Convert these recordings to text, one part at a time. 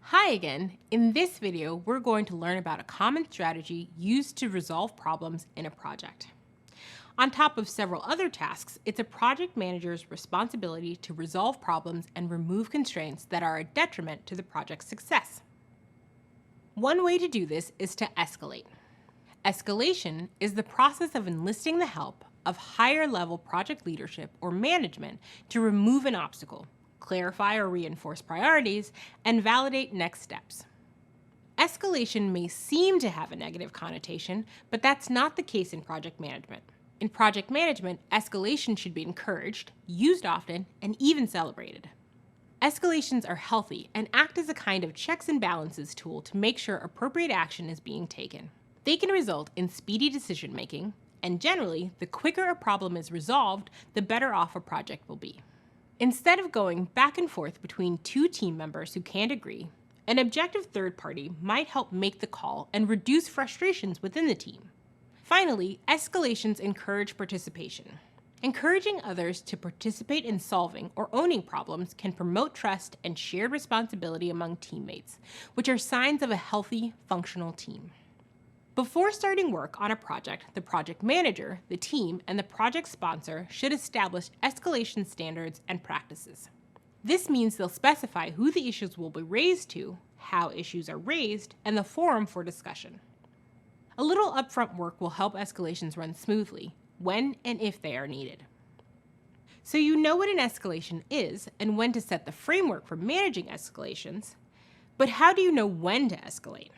Hi again. In this video, we're going to learn about a common strategy used to resolve problems in a project. On top of several other tasks, it's a project manager's responsibility to resolve problems and remove constraints that are a detriment to the project's success. One way to do this is to escalate. Escalation is the process of enlisting the help of higher-level project leadership or management to remove an obstacle, clarify or reinforce priorities, and validate next steps. Escalation may seem to have a negative connotation, but that's not the case in project management. In project management, escalation should be encouraged, used often, and even celebrated. Escalations are healthy and act as a kind of checks and balances tool to make sure appropriate action is being taken. They can result in speedy decision-making, and generally, the quicker a problem is resolved, the better off a project will be. Instead of going back and forth between two team members who can't agree, an objective third party might help make the call and reduce frustrations within the team. Finally, escalations encourage participation. Encouraging others to participate in solving or owning problems can promote trust and shared responsibility among teammates, which are signs of a healthy, functional team. Before starting work on a project, the project manager, the team, and the project sponsor should establish escalation standards and practices. This means they'll specify who the issues will be raised to, how issues are raised, and the forum for discussion. A little upfront work will help escalations run smoothly, when and if they are needed. So you know what an escalation is and when to set the framework for managing escalations, but how do you know when to escalate?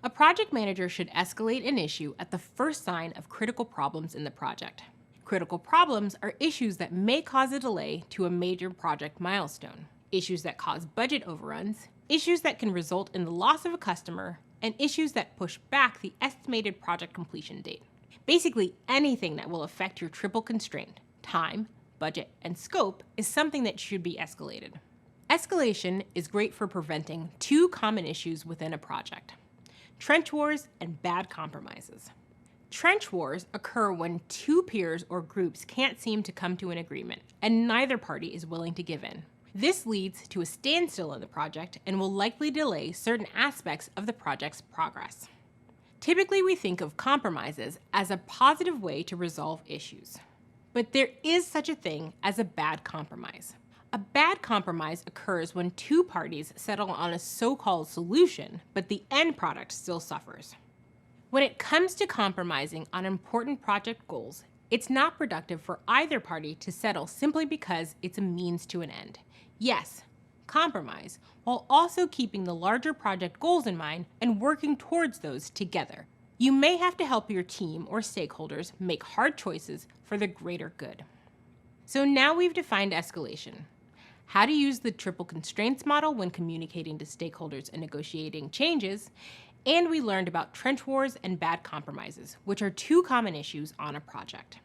A project manager should escalate an issue at the first sign of critical problems in the project. Critical problems are issues that may cause a delay to a major project milestone, issues that cause budget overruns, issues that can result in the loss of a customer, and issues that push back the estimated project completion date. Basically, anything that will affect your triple constraint, time, budget, and scope, is something that should be escalated. Escalation is great for preventing two common issues within a project: trench wars and bad compromises. Trench wars occur when two peers or groups can't seem to come to an agreement, and neither party is willing to give in. This leads to a standstill in the project and will likely delay certain aspects of the project's progress. Typically, we think of compromises as a positive way to resolve issues. But there is such a thing as a bad compromise. A bad compromise occurs when two parties settle on a so-called solution, but the end product still suffers. When it comes to compromising on important project goals, it's not productive for either party to settle simply because it's a means to an end. Yes, compromise, while also keeping the larger project goals in mind and working towards those together. You may have to help your team or stakeholders make hard choices for the greater good. So now we've defined escalation, how to use the triple constraints model when communicating to stakeholders and negotiating changes, and we learned about trench wars and bad compromises, which are two common issues on a project.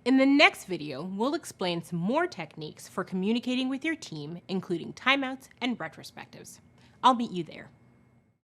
In the next video, we'll explain some more techniques for communicating with your team, including timeouts and retrospectives. I'll meet you there.